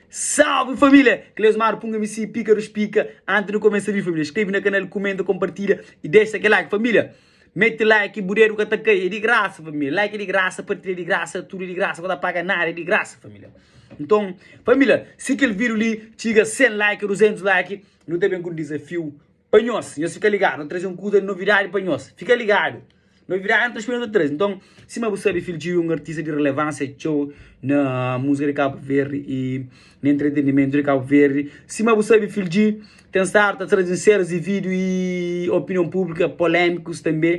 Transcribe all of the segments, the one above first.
Salve família! Cleusmar, punga-me se pícaros pica. Antes de começar a vir, família, inscreve no canal, comenta, compartilha e deixa aquele like, família. Mete like e bureiro que ataquei. É de graça, família. Like é de graça, partilha é de graça, tudo é de graça. Quando paga nada é de graça, família. Então, família, se aquele vídeo ali chega 100 likes, 200 likes, não tem bem com desafio. Panhosse, você fica ligado. Não traz um curso de novidade, panhosse. Fica ligado. Novidade entre as primeiras três. Então, se você sabe, filho de um artista de relevância, show na música de Cabo Verde e no entretenimento de Cabo Verde. Se você sabe, filho de tem certo a trazer séries e vídeo e opinião pública polêmicos também.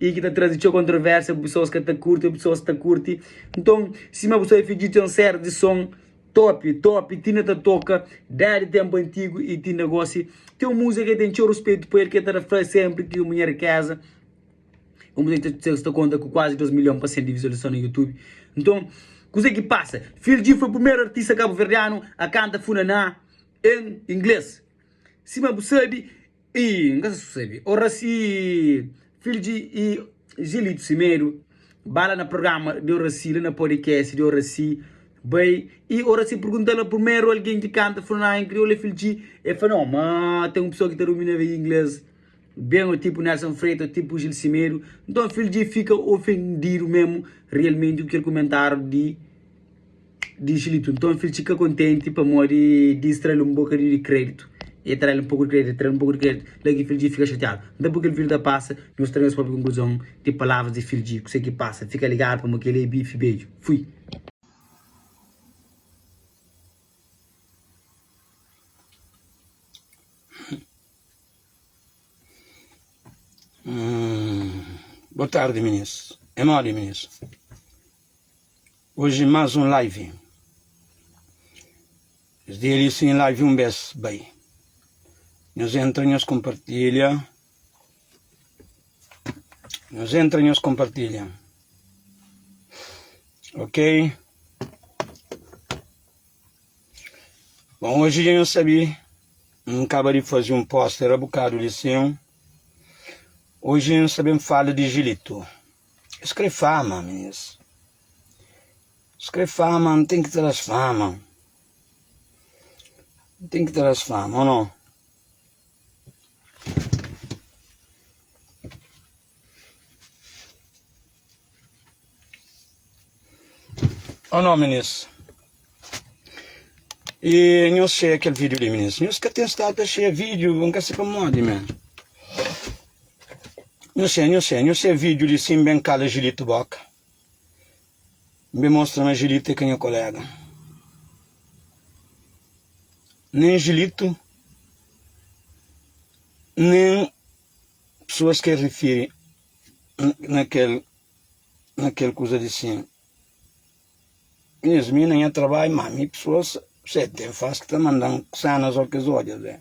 E que está trazendo controvérsia, pessoas que estão curtem, pessoas que estão curtem. Então, se você sabe, filho de tem série de som top, Tina te toca, desde tempo antigo e tem negócio. Tem uma música que tem respeito por ele, que está sempre que uma mulher casa. Como você está conta com quase 2 milhões de visualização no YouTube. Então, o que passa? Phil G foi o primeiro artista cabo-verdiano a cantar Funaná em inglês. Se você sabe, não sabe, ora se Phil G e Gilito Cimeiro, bala no programa de ora si, na podcast de ora si, bem, e ora se pergunta primeiro alguém que canta Funaná em crioulo, Phil G, e fala, não, mas tem uma pessoa que termina em inglês. Bem o tipo Nelson Freitas, o tipo Gil Cimeiro. Então o filho de fica ofendido mesmo, realmente, com aquele comentário de Gilito. Então o filho fica contente para de extrair um bocadinho de crédito. E trair um pouco de crédito, Daí o filho de fica chateado. Então porque o filho da passa, nós traímos a própria conclusão de palavras de filho de, que passa. Fica ligado para aquele bife, beijo. Fui. Boa tarde, meninos. É mole, meninos. Hoje mais um live. Os dias sim live um beijo, bem. Nos entra, nos compartilha. Nos entra, nos compartilha. Ok? Bom, hoje eu sabia. Acabei de fazer um póster a bocado de cima. Hoje nós sabemos falar de Gilito. Escreve fama, meninos. Escreve fama, não tem que ter as fama. Tem que ter as fama, ou não? Ou não, meninos? E não sei aquele vídeo ali, meninos. Não sei que tem estado a cheio vídeo, nunca se pode, mano. Não sei vídeo de sim bem cada Gilito boca. Me mostra mais Gilito que meu colega. Nem Gilito, nem pessoas que referem naquele coisa de sim. Minhas minas em trabalho, mas minhas pessoas, você tem faz que estão mandando sanas ou que os olhos, né?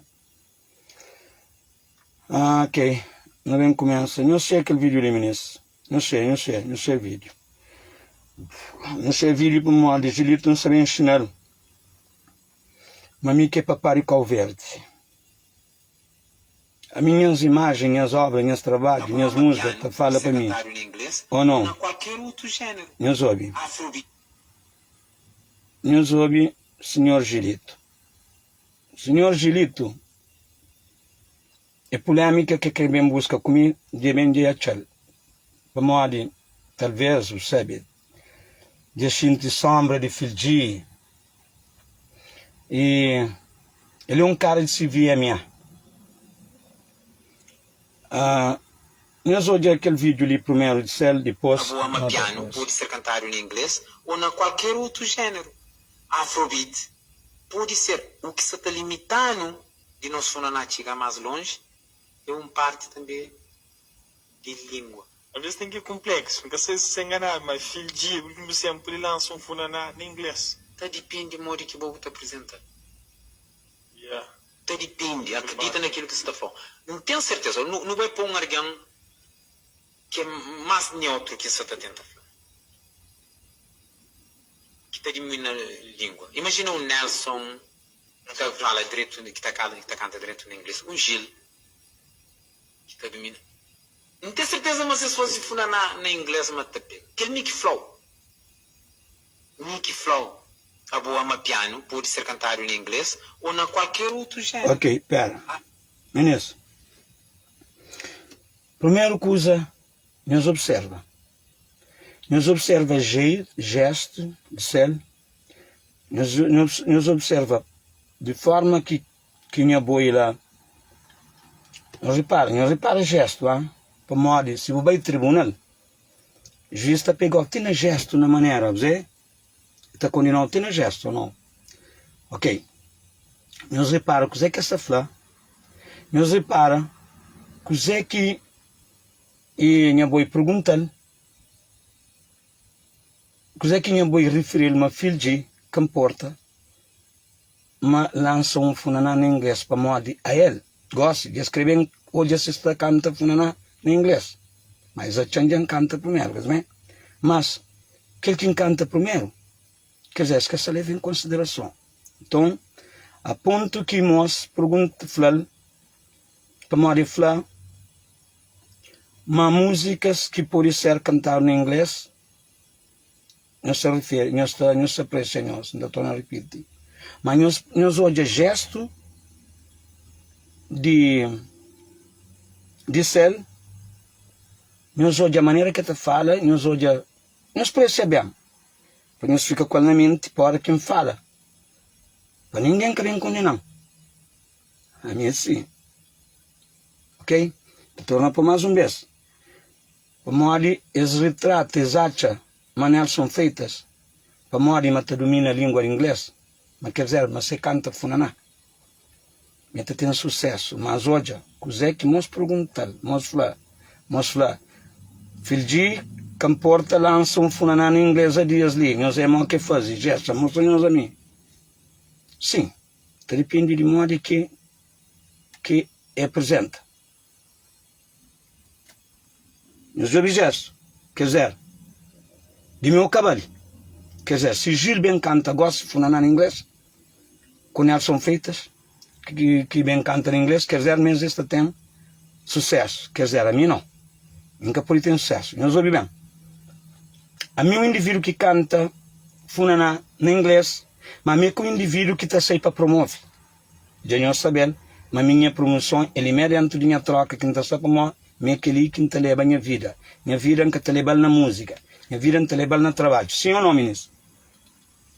Ok. Não vem começa. Não sei aquele vídeo ali, meninas. Não sei vídeo. Não sei vídeo para uma de Gilito, não sabia ensinar. Mas mim que é para Parical Verde. As minhas imagens, minhas obras, meus trabalhos, minhas músicas, tá fala para mim. Ou não? Qualquer outro gênero. Meus ouve. Meus ouve, senhor Gilito. Senhor Gilito. É polêmica que querem buscar comigo de bem de achar. Para talvez, sabe, de sentir sombra de Filgi. E ele é um cara de civil minha. Nós olhamos aquele vídeo ali primeiro de céu, depois. A boa piano pode ser cantado em inglês ou em qualquer outro gênero. Afrobeat pode ser o que se está limitando de nós Funaná chegar mais longe. É uma parte também de língua. Às vezes tem que ir complexo, nunca sei se enganar, mas filho de último tempo ele lança um Funaná em inglês. Tá depende do modo que você está apresentando. Yeah. Tá depende, acredita naquilo que você está falando. Não tenho certeza, não vai pôr um alguém que é mais neutro que você está tentando falar. Que está diminuindo a língua. Imagina o Nelson, que fala direito, que está cantando direito em inglês. O Gil. Que está dominando. Não tenho certeza, mas se fosse Funaná na inglês, mas tá pego. Aquele Mickey Flow. A boa ama piano pode ser cantado em inglês ou na qualquer outro gênero. Ok, pera. Ministro. Primeira coisa, nos observa. Nos observa gesto de céu. Nos observa de forma que minha boi lá. Nos repara gesto, ah? Para modo, se vai ao tribunal, o juiz está pegando, tem gesto na maneira, você? Está condenando, tem gesto ou não? Ok. Nos repara, o que essa flor? Nos repara, o que e minha boi pergunta, o que minha boi referir uma filha que importa, mas lança funaná em inglês para modo a ele. Gosto de escrever, hoje está canta funaná em inglês. Mas a Chanjan canta primeiro, mas aquele que canta primeiro, quer dizer, que se leva em consideração. Então, a ponto que nós perguntamos, para modo falar, mas músicas que podem ser cantadas em inglês, não se refere, não se aprecia, não estou a repetir. Mas nós hoje gesto de céu, nós hoje a maneira que te fala, nós hoje, nós percebemos, para nós fica com a mente para quem fala, para ninguém querer condenar. A mim sim. Ok? Torna para mais vez. Para modo, os retratos, as achas, maneiras são feitas, para modo, mas te domina a língua inglesa, mas quer dizer, mas você canta funaná. Mas tem sucesso, mas hoje, o que nós perguntamos, nós falamos, filho que importa lança funaná em inglês a dias ali, nós é mal que faz, gesto, mostra-nos a mim. Sim, depende de modo que apresenta. Nos objetos, quer dizer, de meu cabelo, quer dizer, se Gil bem canta, gosta de funaná em inglês, quando elas são feitas, que bem canta em inglês, quer dizer, mesmo este tem sucesso, quer dizer, a mim não, nunca pode ter sucesso, nós ouvimos bem. A mim um indivíduo que canta funaná em inglês, mas a mim é um indivíduo que está aí para promover, já não sabendo, mas a minha promoção, ele mediante minha troca, que não está para promover, me aquele que te leva a minha vida que te leva na música, minha vida que te leva no trabalho. Sim ou não, ministro?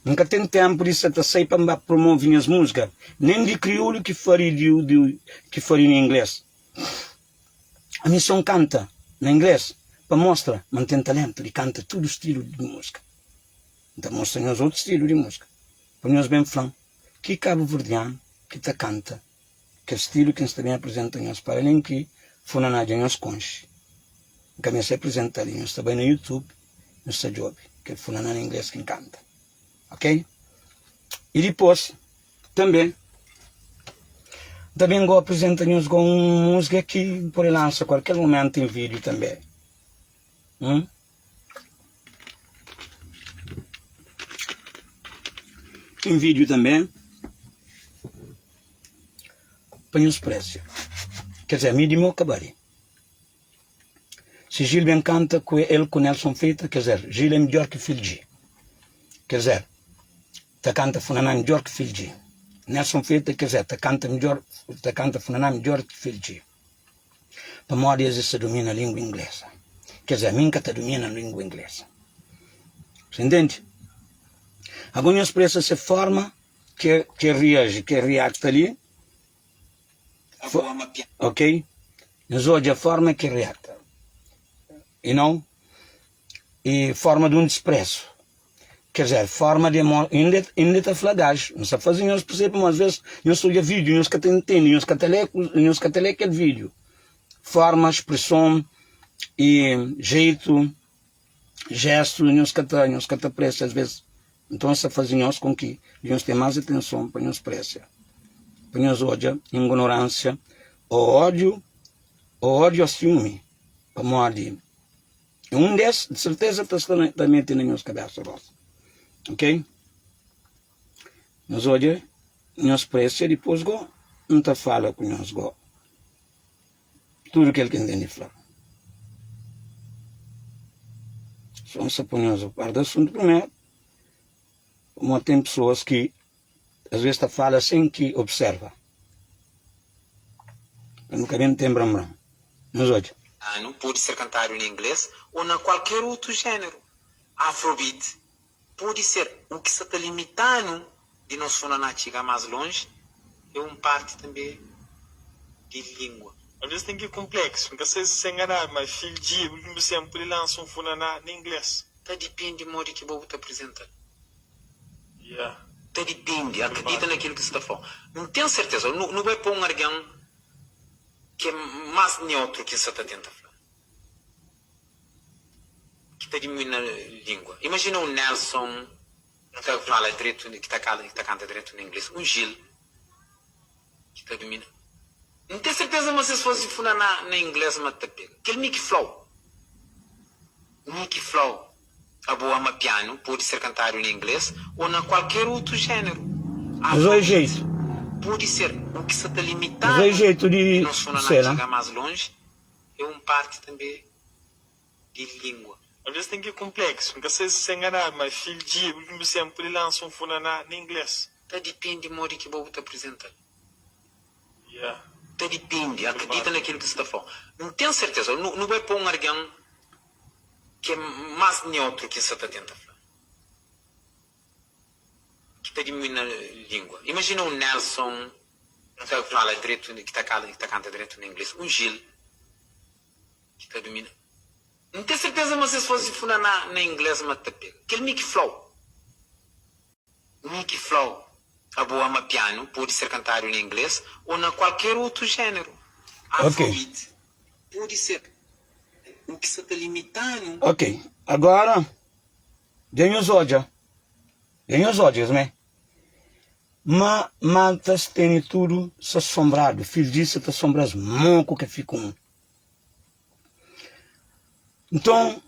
Nunca tem tempo de você sair para promover as músicas, nem de crioulo que faria em inglês. A missão canta em inglês, para mostrar, mantém talento, ele canta todo estilo de música. Então mostra-nos outro estilo de música. Para nós bem falando, que cabo-verdiano que te canta, que estilo que nos também apresenta nós, para além que funaná de nós conche. Que me se apresenta ali, nós também no YouTube, no seu job, que é funaná em inglês que canta. Ok? E depois, também vou apresentar-nos com música que pode lançar a qualquer momento em vídeo também. Em vídeo também, põe os preços. Quer dizer, me de meu cabari. Se Gil bem canta com ele, com Nelson Feita, quer dizer, Gil é melhor que Filgi. Quer dizer, te canta funaná melhor que Filgi. Nelson Feita, quer dizer, te canta funaná melhor que Filgi. Para modo de se domina a língua inglesa. Quer dizer, a mim que te domina a língua inglesa. Você entende? Agora nós precisamos se forma que reage, que reacta ali. Ok? Nós hoje a forma que reacta. E não? E forma de um desprezo. Quer dizer, forma de amor. Ainda está fladagem. Nós fazemos, por exemplo, às vezes, nós olhamos vídeo, nós que entendemos, nós que lemos aquele vídeo. Forma, expressão, e jeito, gesto, nós que aprecia às vezes. Então, isso fazemos com que nós tenhamos mais atenção para nós apreciar. Para nós hoje, ignorância, o ódio ao ciúme, para morrer. Um desses, de certeza, também tem na nossa cabeça. Ok? Nós hoje, nós apreciamos, depois não te fala com nós. Tudo que ele entende falar. Só se põe a par do assunto primeiro, Como tem pessoas que às vezes falam sem que observa. Eu nunca nem tem bram. Mas olha. Não pode ser cantado em inglês ou em qualquer outro gênero. Afrobeat pode ser o que se está limitando de nós falar chegar mais longe, é parte também de língua. Às vezes tem que ir complexo, porque vocês se enganar, mas filho de, por exemplo, ele lança funaná em inglês. Tá depende do modo que o Bobo está apresentando. Yeah. Tá depende, acredita naquilo que você está falando. Não tenho certeza, não vai pôr alguém que é mais neutro que você está tentando falar. Que está diminuindo a língua. Imagina o Nelson, que fala direito, que está cantando direito em inglês. Um Gil, que está dominando. Não tenho certeza, mas se fosse falar na inglês, mas tá pega. Aquele Mickey Flow. A boa piano pode ser cantado em inglês ou em qualquer outro gênero. Mas é jeito. Pode ser o que se está limitando. Mas é jeito de nós ser, chegar mais longe, é parte também de língua. Às vezes tem que ir complexo, porque vocês se enganar, mas filho de, por exemplo, ele lança funaná em inglês. Tá depende do modo que o Bobo está apresentando. Yeah. Tá depende, acredita naquilo que você está falando. Não tenho certeza, não vai pôr alguém que é mais neutro que você está tentando falar. Que está diminuindo a língua. Imagina o Nelson, que fala direito, que canta direito em inglês. Um Gil, que está dominando. Não tenho certeza, mas se fosse falar na inglês, mas tá pega. Aquele Mickey Flow. A boa piano pode ser cantado em inglês ou em qualquer outro gênero. Afrobeat pode ser o que se está limitando. Ok, agora ganho os olhos, né? Mas mantas tem tudo se assombrado, filho disso te assombras muito que fica um. Então,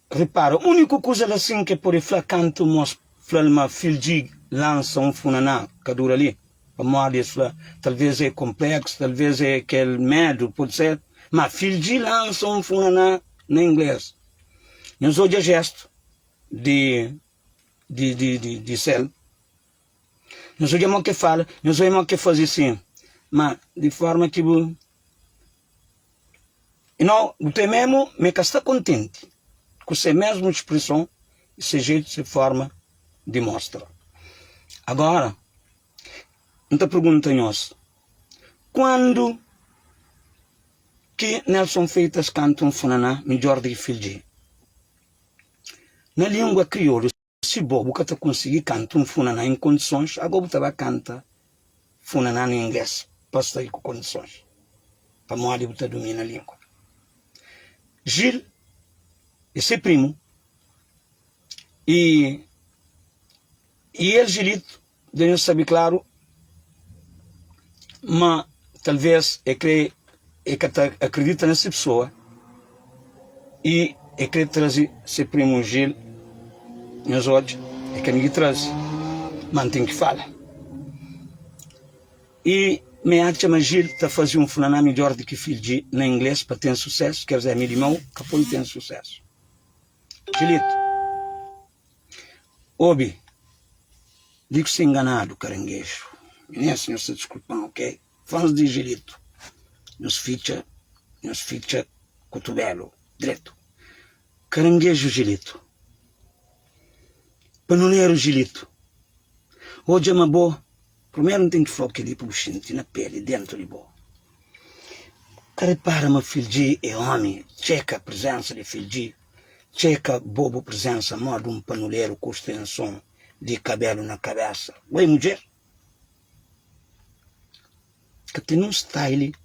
repara, a única coisa assim que pode falar canto, mas falar filho de lança funaná, que dura ali. Talvez é complexo, talvez é aquele medo, pode ser. Mas filho de lança funaná em inglês. Nós hoje é gesto de céu. Nós hoje é que fala, nós hoje é que faz assim. Mas de forma que e não, você mesmo me está contente com essa mesma expressão, esse jeito, essa forma de mostrar. Agora, então pergunta-nos, quando que Nelson Freitas canta funaná melhor do que Filgi? Na língua crioula, se Bobo que conseguir cantar funaná em condições, agora você vai cantar funaná em inglês, para estar com condições, para modo você domina a língua. Gil, esse primo, e ele, Gilito, deve saber claro, mas talvez que acredita nessa pessoa e que trazer esse primo Gil, nos olhos, que ninguém traz, mas tem que falar. E me acha que Gil está fazendo funaná melhor do que filho de na inglês para ter sucesso, quer dizer, meu irmão, que pode ter sucesso. Gilito, Obi, digo se enganado, caranguejo. Nem assim, se desculpam, ok? Fãs de Gilito, nos ficha cotovelo, direto. Caranguejo Gilito. Panoleiro Gilito. Hoje é uma boa. Primeiro não tem que falar que ele puxa na pele, dentro de boa. Repara, meu filho de é homem. Checa a presença de filho de. Checa bobo presença, modo um panoleiro com extensão de cabelo na cabeça. Oi, mulher. Que tem um style.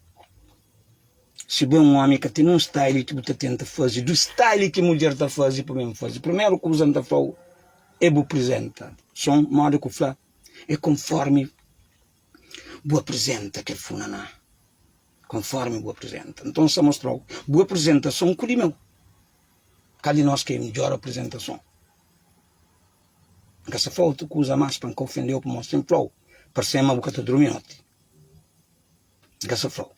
Se bem um homem que tem um style que você tenta fazer, do style que a mulher está fazendo, para mim fazer. Primeiro que você está fazendo, é boa apresenta. Som, modo que fala, é conforme boa apresenta que funaná. Conforme boa apresenta. Então se mostrou, boa apresentação com o meu. Cada nós que é melhor apresentação. Porque se falta que usa mais para que ofendeu para mostrar em flow, para ser uma boca de dormir. Que se flow.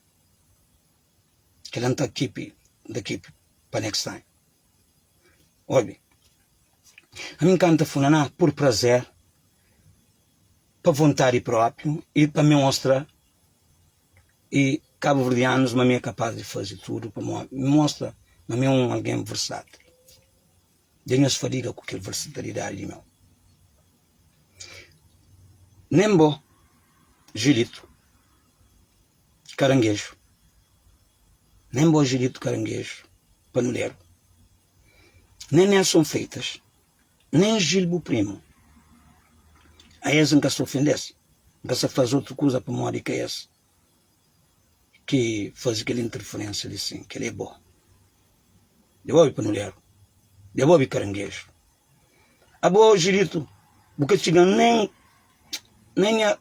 Que ele não está equipe para next time. Olha, a mim canta funaná por prazer, para vontade própria e para me mostrar e cabo-verdianos, mas me é capaz de fazer tudo, para me mostra, mas me é alguém versátil. Tenho se fadiga com aquela versatilidade, meu. Nembo, Gilito, caranguejo. Nembo, Gilito, caranguejo, panuleiro. Nem Nelson Feitas, nem Gilbo Primo. A esse nunca se ofendesse, nunca se faz outra coisa para morrer que esse, que faz aquela interferência de sim, que ele é bom. Devolve panuleiro, devolve caranguejo. A boa Gilito, porque chega nem a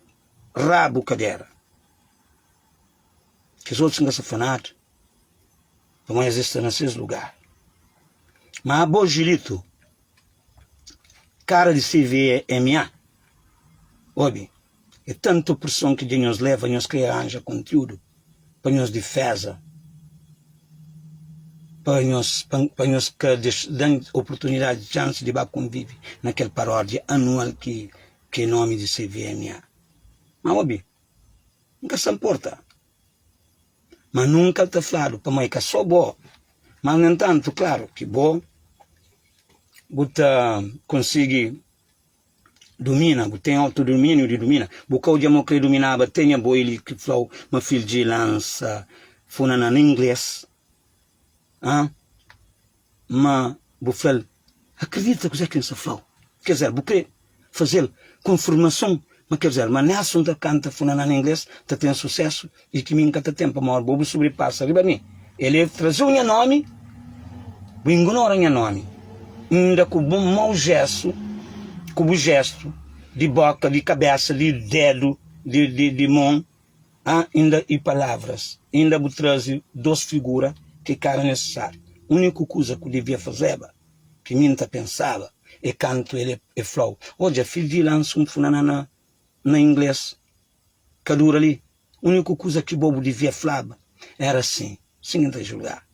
rabo cadeira. Que os outros nunca se afanado, para mais existir nesses lugares. Mas a boa Gilito, cara de CVMA, ouve, é tanta pressão que nos leva, nos cria anja conteúdo, para nos defesa, para nos dar oportunidade, chance de conviver naquela paródia anual que é nome de CVMA. Mas ouve, nunca se importa. Mas nunca está claro, para mim que é só bom. Mas, no entanto, claro que bom, você consegue domina, tem autodomínio de domina. Porque o dia que dominava, tem a boa ele que falou, uma filha de lança, funa na inglês. Mas, você acredita que você se falou. Quer dizer, você fazer conformação, mas quer dizer, mas Nelson da canta funa na inglês, está tendo sucesso, e que me encanta tempo, mas o bobo sobrepassa, riba mim. Ele traz o meu nome, o ignora o meu nome. Ainda com um mau gesto, com o gesto de boca, de cabeça, de dedo, de mão, ainda e palavras. Ainda vou trazer duas figuras que cara necessário. A única coisa que eu devia fazer, que minha pensava, é canto ele é flow. Hoje a filha de lança um funana na inglês, que dura ali. A única coisa que o bobo devia falar era assim, sem entrar julgar.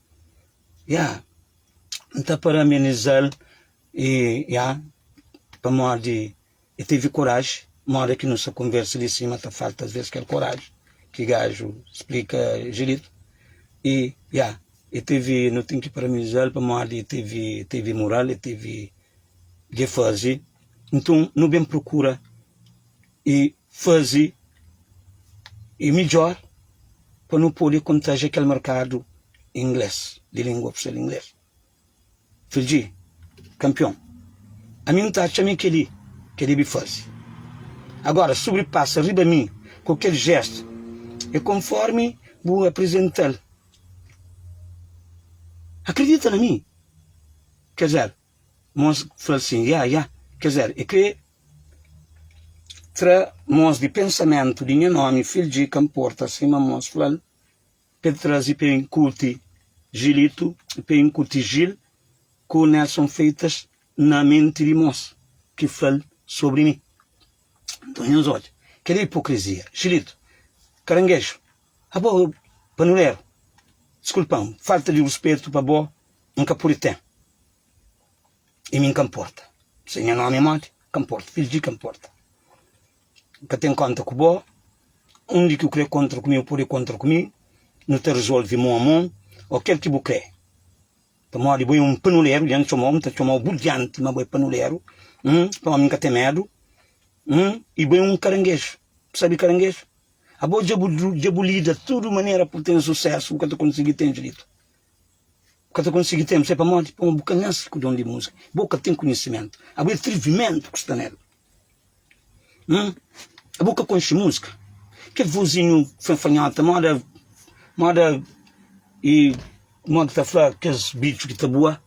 Então para amenizar e para morrer, eu tive coragem, mora que nossa conversa de cima tá falta às vezes que é coragem, que gajo explica Gilito, e eu tive, não tenho que parabenizar para morrer, teve moral, teve de fazer, então não bem procura e fazer e melhor para não poder contagiar aquele mercado inglês, de língua oficial inglês. Filho, campeão. A mim não está achando que ele deve fazer. Agora, sobrepassa, riba a mim, com aquele gesto, é conforme vou apresentar. Acredita em mim. Quer dizer, nós falamos assim, quer dizer, é que nós de pensamento de meu nome, filho de Camporta, assim, nós falamos, para trazer para incutir Gilito, para incutir Gil, com Nelson Feitas na mente de moço, que fala sobre mim. Então, nós olhamos, que é hipocrisia. Gilito, caranguejo, panuleiro, desculpão, falta de respeito para boa, um capuritã. E me Camporta. Sem meu nome é morte, Camporta, filho de Camporta. Que tem conta com boa, onde que eu creio contra comigo, por contra comigo, não te resolve mão a mão, ou quer que eu creio. Então, eu vou um panuleiro, ele chamou o budiante, mas vou panuleiro, para mim que tem medo, e vou um caranguejo, sabe caranguejo? A boa diabolida, tudo maneira por ter sucesso, o que tu consegui ter direito. O que tu consegui ter, você para morte, para um bocanhaço com de música, boca tem conhecimento, a boa atrevimento que está nela. A boca conhece música, aquele vozinho fanfanhota, moda e moda está falando aqueles bichos que está boa,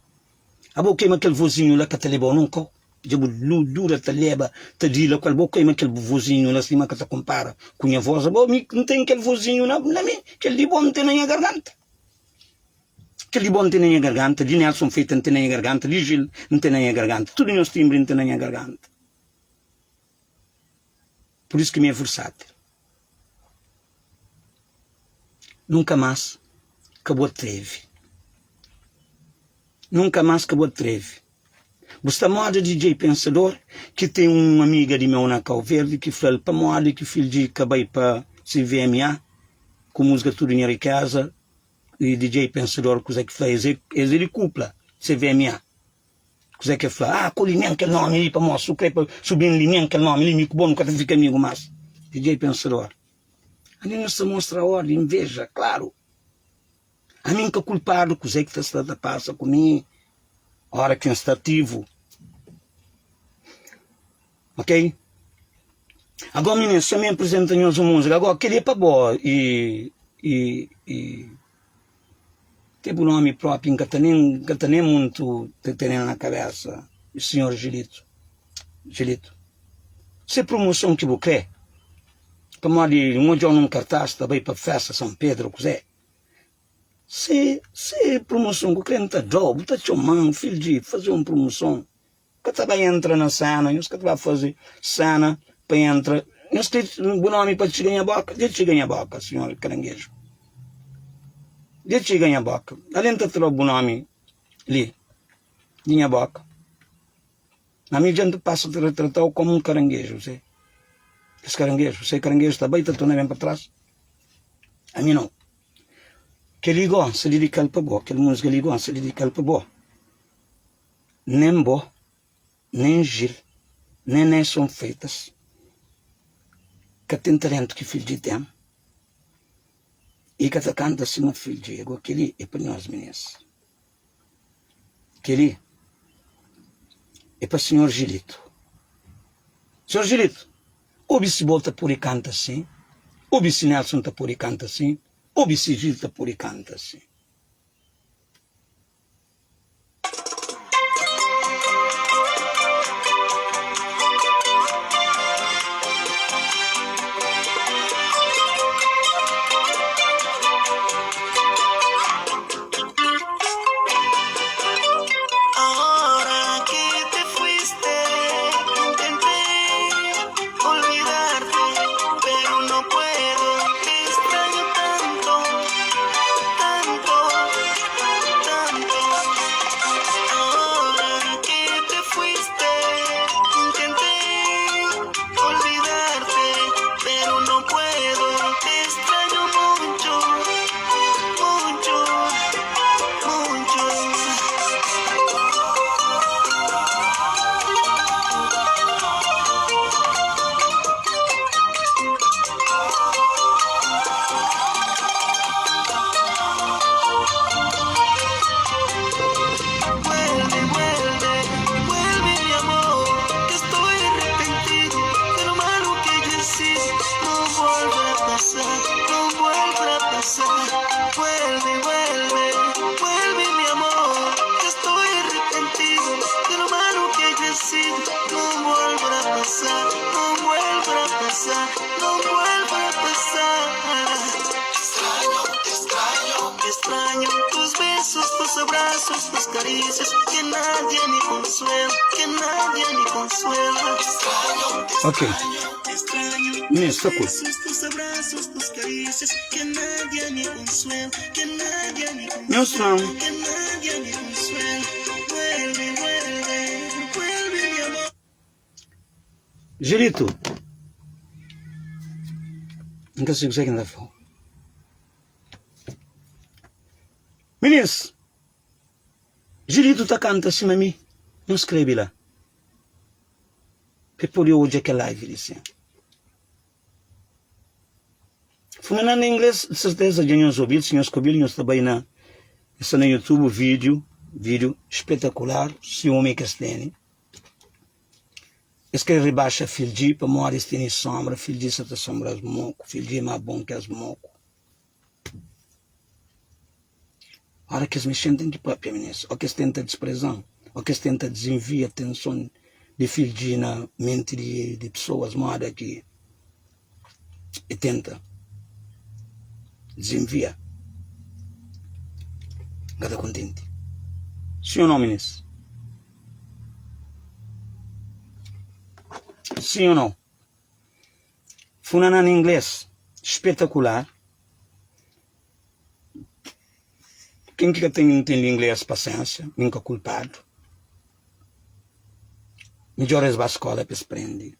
a boca queima aquele vozinho lá que está levando nunca, já dura está leva, está dila, qual boca queima aquele vozinho lá cima que está compara com a voz, não tem aquele vozinho na mim, aquele de bom não tem nem a garganta. Aquele de bom não tem nem a garganta, de Nelson Feita não tem nem a garganta, de Gil não tem nem a garganta, tudo nos timbres não tem nem a garganta. Por isso que me é versátil. Nunca mais acabou treve. Nunca mais acabou treve. Você moda DJ Pensador, que tem uma amiga de meu na Cal Verde, que fala para moda, que filho de acabei para CVMA, com música tudo em casa, e DJ Pensador, coisa que faz, ele cupla, CVMA. Coisa que fala, colhinha aquele nome ali para mostrar, para subir em linha aquele nome ali, me bom, nunca fica amigo mais. DJ Pensador. Ali não se mostra a ordem, inveja, claro. A mim que é culpado, coisa que está passa comigo, a hora que está ativo. Ok? Agora, meninos, se eu me apresento em outra música, agora, queria para boa e tem um nome próprio que nem muito tendo na cabeça, o senhor Gilito. Se promoção que você quer, para morrer um dia num cartaz também para festa São Pedro, coisa. Se promoção que crente job, tá chamando filho de fazer uma promoção, que também entra na cena, e os que vai fazer cena para entrar, e os que um nome para te ganhar a boca, deixa te ganhar a boca, senhor Caranguejo. Deixa te ganhar a boca. Além de ter o bom nome ali, ganha a boca. A minha gente passa a tratar como um caranguejo, você. Esse caranguejo, você caranguejo está bem, tá tudo bem para trás. A mim não. Que ele gosta, se dedica para boa, que a música ele gosta, se dedica para boa. Nem boa, nem gil, nem são feitas. Que tem talento que filho de tem. E que te canta assim no filho de ego, que ele é para nós, meninas. Que ele é para o senhor Gilito. Senhor Gilito, o bici volta por e canta assim, o bici Nelson está por e canta assim, o bici Gil está por e canta assim. Extraño tus besos, tus abrazos, tus caricias, que nadie me consuela, que nadie me consuela. Ok. Nisso, tá cool. Tus abrazos, tus caricias, que nadie me consuela, que nadie me Meu som. consuela, que nadie me consuela. Vuelve, vuelve, vuelve mi amor. Gilito. Nunca sei o que ainda fala. Meninas, Gilito tá canta assim, mami. Não escreve lá. Que por hoje é que é live, assim. Falando em inglês, de certeza já nos ouviram, senhores Cobilhos também na está no YouTube, vídeo espetacular, se o homem que tem. Esse que rebaixa filho de para morar tem sombra, filho de essa sombra as moco, filho de mais bom que as moco. Ora que eles me sentem de própria meninas, ou que eles tentam desprezar, ou que eles tentam desenviar a atenção de filho de na mente de pessoas moradas aqui. E tenta desenvia. Gata contente. Sim ou não, meninas? Sim ou não? Funana em inglês, espetacular. Quem que tem inglês, paciência, nunca culpado. melhores para a escola para aprender.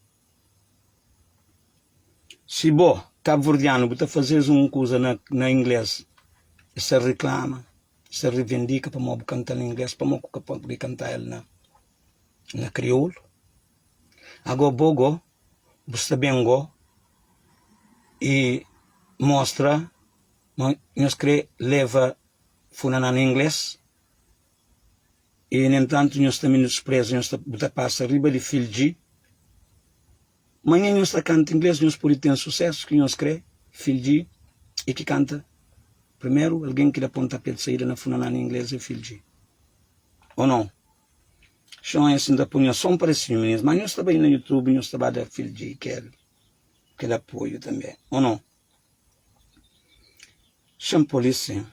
Se bo, cabo-verdiano, você fazer uma coisa na inglês, você reclama, você reivindica para eu cantar em inglês, para eu poder cantar na crioulo. Agora, bogo, você bem go, e mostra, nós queremos levar funana em inglês, e, no entanto, nós também nos presos, nós passa riba de Filji. Amanhã nós canta inglês, nós podemos ter sucesso, que nós queremos, Filji, e que canta. Primeiro, alguém que dá pontapé de saída na funana em inglês é Filji. Ou não? Então, assim, da punha só um parecido, meninos, mas nós também no YouTube, nós também da Filji, que é apoio também. Ou não? Chama polícia,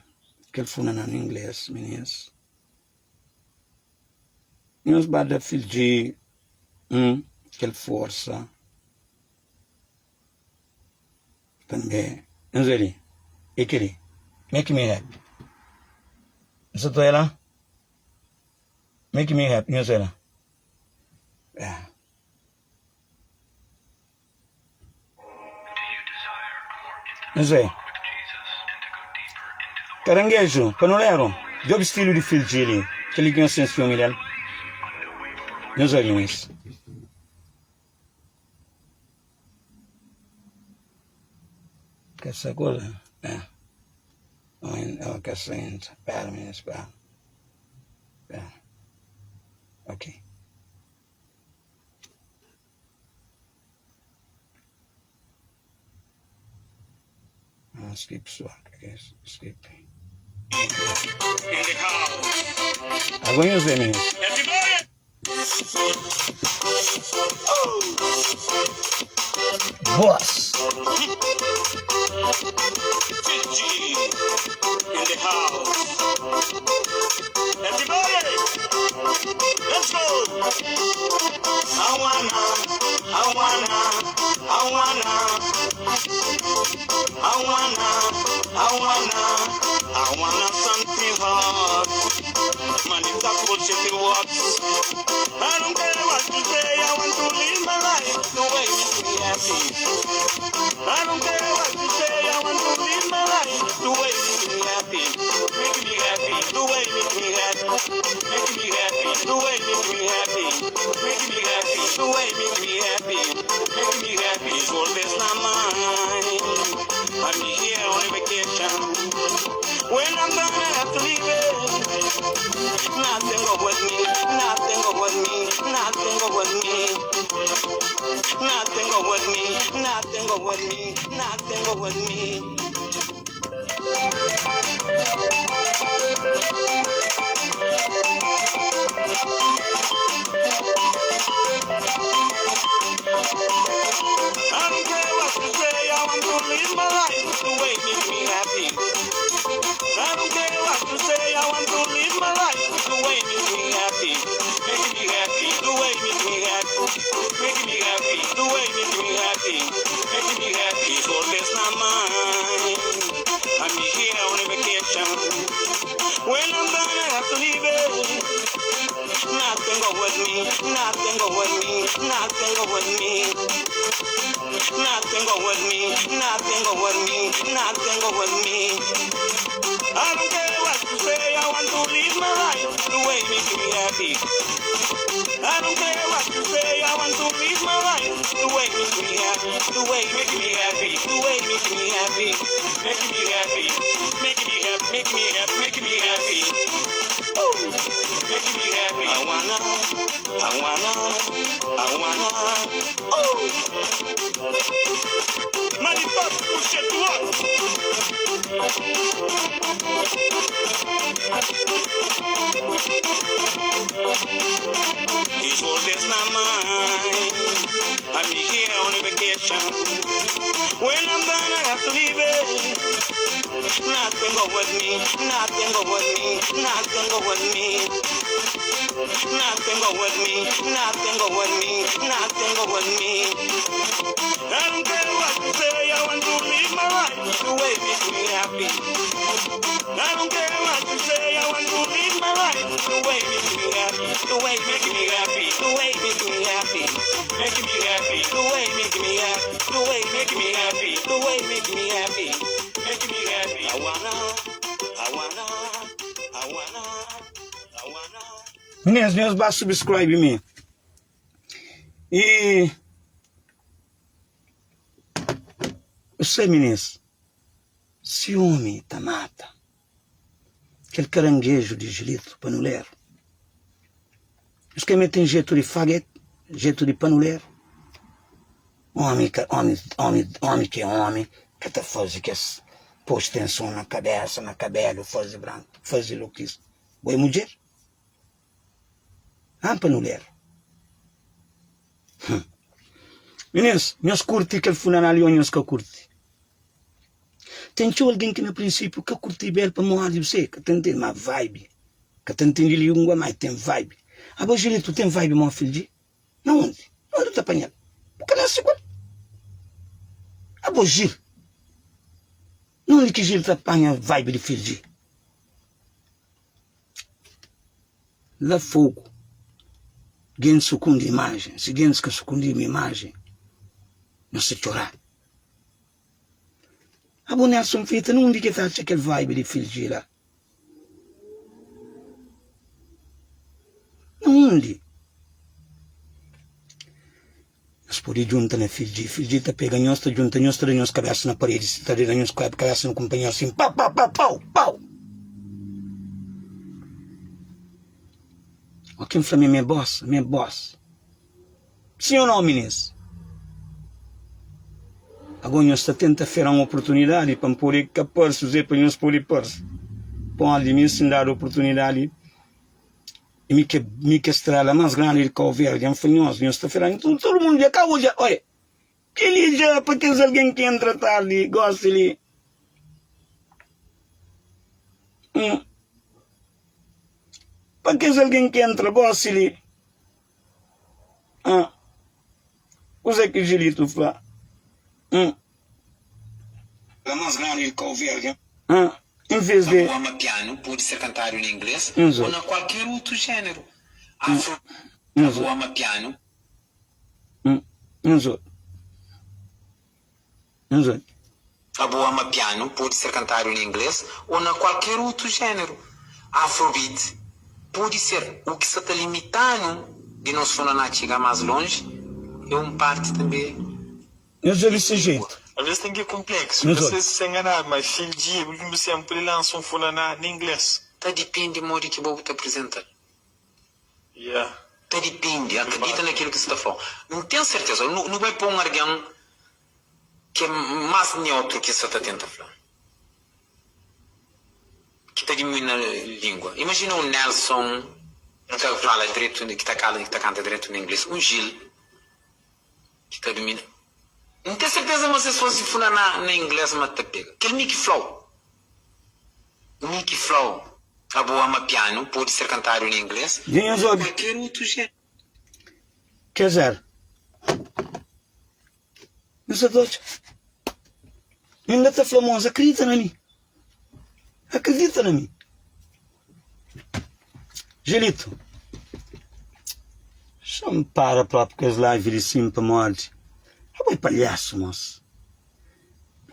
que é funana em inglês, meninos. Nós bada Filji, que é força. Também. Nós ali. E que make me happy. Isso tu ela? Make me happy, nós ela. Nós é. Caranguejo, panolero. Dobre estilo de Filji ali. Que ele ganha senso dele. Nós olhamos. Que essa coisa? Que essa gente. Pera, meninas, pera. Ok. Skip swag, I guess. Skip. Agora os meninos. Boss. Filji in the house. Everybody, let's go. I wanna something hard. Man, it's a bullshit it works. I don't care what you say, I want to live my life the way it makes me happy. I don't care what you say, I want to live my life the way it makes me happy. Make me happy, the way it makes me happy. Make me happy, the way it makes me happy. Make me happy, the way it makes me happy. Make me happy, so there's not mine. I'm here on a vacation. When I'm gonna have to leave it, nothing go with me, nothing go with me, nothing go with me, nothing go with me, nothing go with me, nothing go with me. I don't care what you say, I want to live my life the way it makes me happy. I don't care what you say, I want to live my life the way it makes me happy. Make me happy, the way it makes me happy. Make me happy, the way it makes me happy. Make me happy, so that's not mine. I'm here on a vacation. When I'm gonna have to leave it, nothing go with me, nothing go with me, nothing go with me. Nothing go with me, nothing go with me, nothing go with me. I don't care what you say, I want to live my life the way it makes me happy. I don't care what you say, I want to live my life the way it makes me happy. The way it makes me happy, the way it makes me happy. Make me happy, make me happy, make me happy, make me happy. Oh, make me happy. I wanna. Oh, manifeste push it to us. This world is not mine. I'm here on a vacation. When I'm gonna have to leave it, nothing go with me, nothing go with me, nothing go with me. Nothing go with me, nothing go with me, nothing go with me. I don't care what you say, I want to live my life the the way make me happy. I don't care what you say, I want to live my life the way make me happy, the way make me happy, the way make me happy, make me happy, the way make me happy, the way make me happy, the way make me happy, make me happy. I wanna. Meninas, basta subscribe me. E eu sei, meninas, ciúme tá mata. Aquele caranguejo de Gilito, panuleiro. Os que metem jeito de faguete, jeito de panuleiro. Homem que é homem, que tá fazendo que pôs tensão na cabeça, na cabelo, faz branco, faz louquice. Boa mulher. Ah, panuleiro. Meninas, nós curti aquele funeral e nós que curti. Tem alguém que no princípio que curti bem para morrer de você, que tem uma vibe, que tem de língua, mas tem vibe. Ah, bom, Gilito, tem vibe, meu filho de? Não, onde? Onde tu tá apanhando? Porque não é seguro. Ah, bom, Gil. Não é que Gil tá apanhando vibe de filho de? Lá fogo. Alguém sucunde imagem. Se alguém que sucunde minha imagem, não se chorar. A boa Nelson Fita não diga que está aquele vibe de filho de lá. Não onde? Nós podemos juntar na filho de está pegando nós, está juntando nós, está nós cabeça na parede, está dando nós cabeça no companheiro assim, pau, pau, pau, pau, pau. Quem falou minha boss. Sim ou não, meninas? Agora nós está tentando fazer uma oportunidade para poder capar se para nós poder pôr. Pode me ensinar a oportunidade e me estrela mais grande que o verde, nós está fazendo todo mundo já acabou já, olha, que ele já para ter alguém que entra tarde, gosta ali. Para que alguém que entra, gosta ali. O que que Gilito fala? É mais grande que o verde. Em vez de... O amapiano pode ser cantado em inglês ou em qualquer outro gênero. O amapiano. O amapiano pode ser cantado em inglês ou em qualquer outro gênero. Afrobeat pode ser o que se está limitando de não sonar na chegar mais longe. É parte também. Eu já desse jeito. Às vezes tem que ir complexo. Você se enganar, mas filho de último sempre ele lança um funaná em inglês. Tá depende do modo que o Bobo te apresenta. Yeah. Tá depende, acredita naquilo que você está falando. Não tenho certeza, não vai pôr alguém que é mais neutro que você está tentando falar. Que está diminuindo a língua. Imagina o Nelson, que fala direito, que canta direito em inglês. Um Gil, que está diminuindo. Não tenho certeza mas se fosse falar na inglês, mas te pega. Aquele Mickey Flow. A boa amapiano pode ser cantado em inglês. Qualquer outro jeito. Quer dizer, meus adultos, ainda está famosa, acredita na mim. Acredita na mim. Gilito, só me para porque as lives de cima para morte. Oi, palhaço, moço.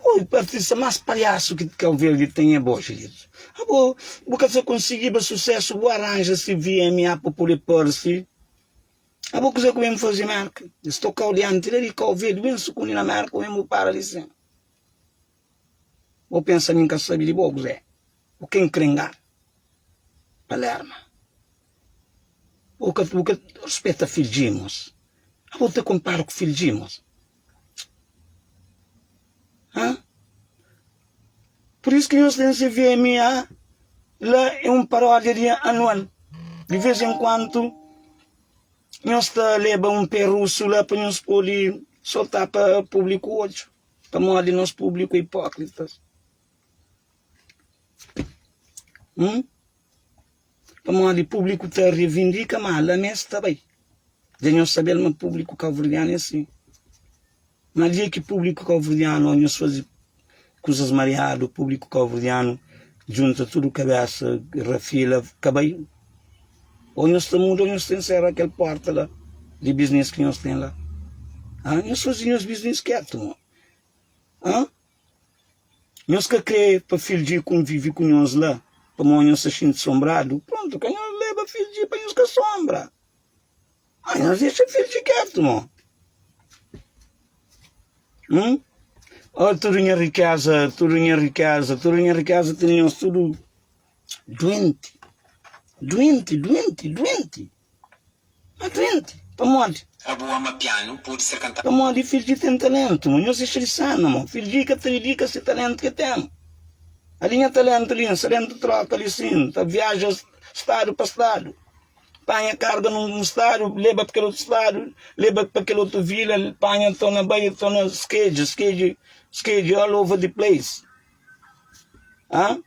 Oi, artista mais palhaço que o verde tem é bom, Gilito. Porque se eu conseguir sucesso, o arranja se VMA para poder pôr-se. A boca que eu fazer marca. Estou cá olhando, ele cá o verde, bem sucunir na marca, eu vou para ali sim. Vou pensar em que sabe de boa, Zé. O que encrengar? Palerma. O que respeita filho de moço. A boca te compara com filho de moço. Por isso que nós temos esse VMA, lá é paródia anual. De vez em quando, nós levamos pé russo lá para nós poder soltar para o público hoje. Para mostrar nosso público hipócritas. Para mostrar o público que reivindica, mas lá mesmo está bem. Já nós sabemos que o público calverdiano é assim. Mas dia que o público calverdiano nós fazemos coisas mareado, o público cabo-verdiano, junta tudo cabeça, refila, acabei. Ou nós estamos, ou nós encerra aquela porta lá, de business que nós temos lá. Nós fazemos business quieto, mano. Nós que queremos para filho de conviver com nós lá, para nós se sentir assombrado, pronto, que nós leva filho de para nós que assombra. Nós deixa filho de quieto, mano. Tudo em riqueza, temos tudo doente. Doente. Para morte. A boa piano pode ser cantado. Para morte, filho de tem talento, mano. Nós se sana, mano. Filho de que te diga esse talento que tem. A linha talento ali, talento troca ali sim. Viaja estado para estado. Panha carga num estado, leva para aquele outro estado, leva para aquele outro vila, panha, torna baia, torna skate all over the place. A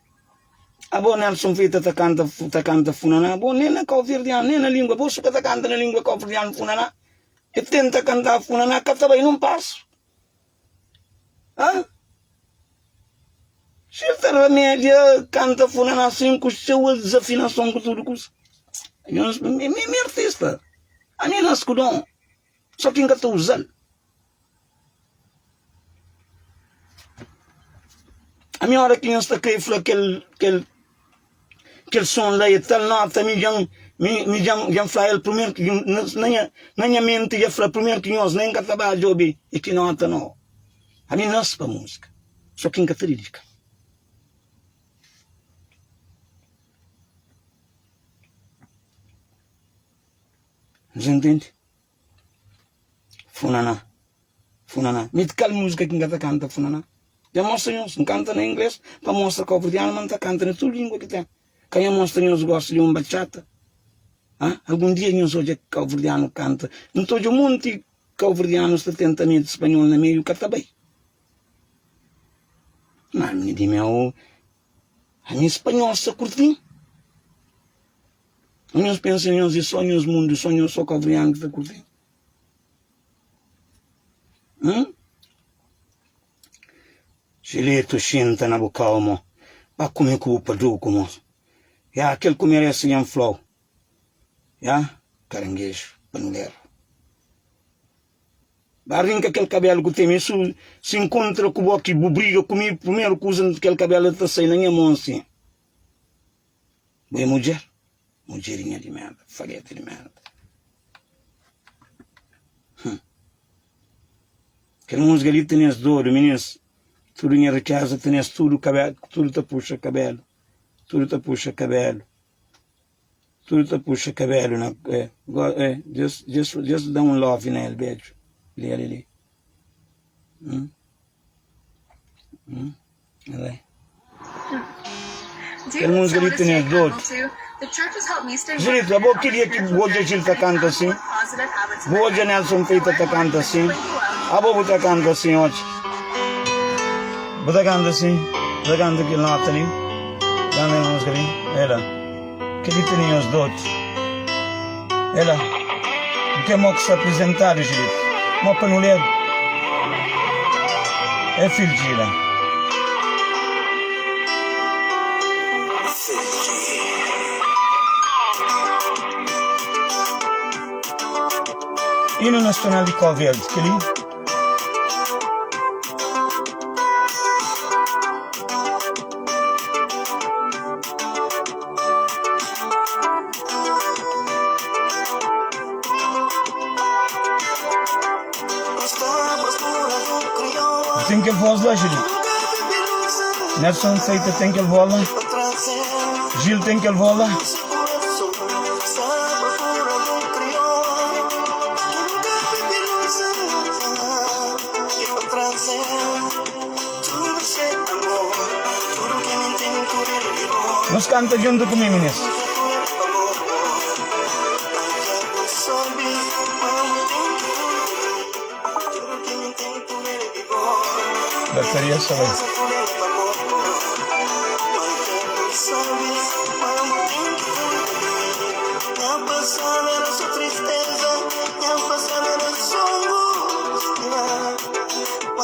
boa Nelson Feita tá canta funana, a boa nena cabo-verdiano, nena língua, boa suca tá canta na língua cabo-verdiano funana, e tenta cantar funana, que também não passo. Se a média canta funana assim, com sua desafinação com tudo custa. Me artista. A minha não escudão. Só quem que estou usando. A minha hora que eu estou aqui, aquele som lá, e tal nota, me já fala ele primeiro, que na minha mente já fala primeiro que nós nem que trabalho jobi, e que nota não. A minha não é para música. Só quem que acredita. Você entende? Funana. Mit qual música que ainda canta funana? Já mostra-nos, não canta em inglês, para mostrar que o cabo-verdiano não canta na tua língua que tem. Quem mostra-nos gosta de um bachata. Algum dia nós hoje que o cabo-verdiano canta. Não todo o mundo que cabo-verdiano está tentando de espanhol na meio que está bem. Mas me diz a minha espanhol está curtinho. Nós pensamos em sonhos mundo, sonhos só cabo-verdiano que está curtindo. Gileto, xinta na boca, mo. Para comer culpa do como. Aquele que merece em flow. Caranguejo, panulero. Barrinca aquele cabelo que tem, isso se encontra com o que briga comigo, primeiro que usa aquele cabelo está saindo na minha mão assim. Boa mulher. Mulherinha de merda, faguete de merda. Aquela música ali tem as dores, meninas. Tudo em riqueza, tem tudo cabelo, tudo te puxa cabelo. Tudo te puxa cabelo. Tudo te puxa cabelo. Just dá um love nele, beijo. Ali. Aquela música ali tem as dores. Gente, a boa queria que o hoje a gente canta assim. Hoje a Nelson Feita canta assim. A boa tá canta assim hoje. Boa canta assim. Boa canta aquele nota ali. Dá-me a música ali. Ela. Que ele tem os dotes. Ela. O que é que se apresentar, gente? Uma panulheira. É filho de ela. Hino Nacional de Cabo Verde, que lindo. Tem que voz lá, Gil. Nelson Feita tem que voz lá. Gil tem que voz lá. Nos canta junto comigo, meninas. Bateria só vai.